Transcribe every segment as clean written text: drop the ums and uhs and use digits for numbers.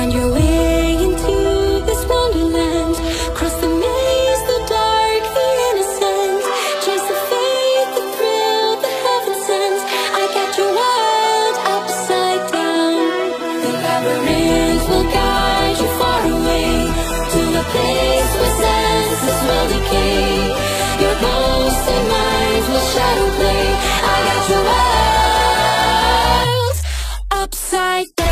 Find your way into this wonderland. Cross the maze, the dark, the innocent. Chase the faith, the thrill, the heaven sent. I got your world upside down. The labyrinth will guide you far away to the place where senses will decay. Your ghost and mind will shadow play. I got your world upside down.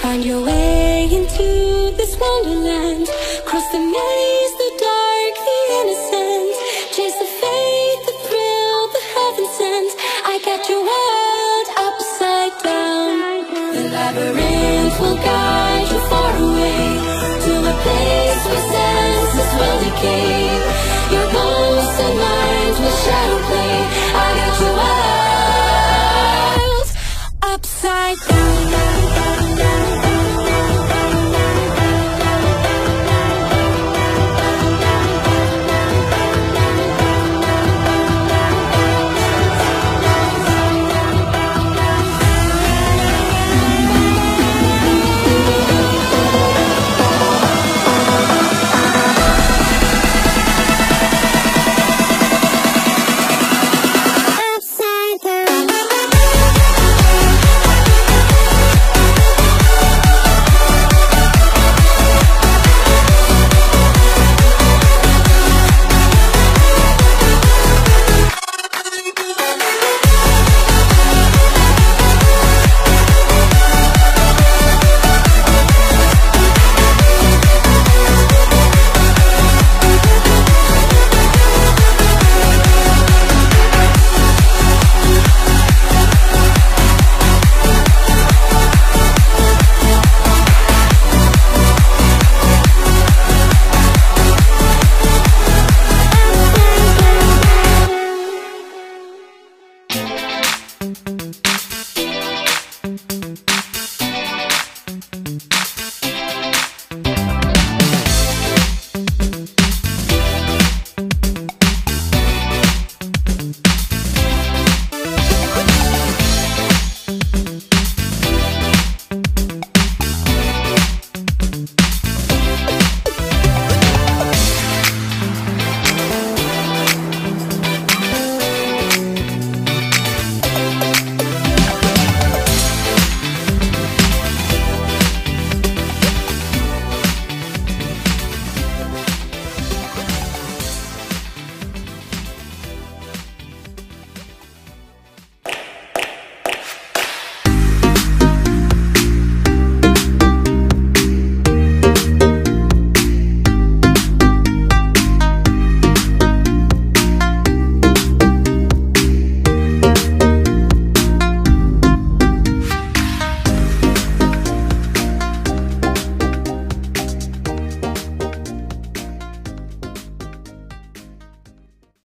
Find your way into this wonderland. Cross the maze, the dark, the innocent. Chase the faith, the thrill, the heaven sent. I got your world upside down. The labyrinth will guide you far away to the place where senses will decay. Your ghost and mind will shadow play. I got your world upside down.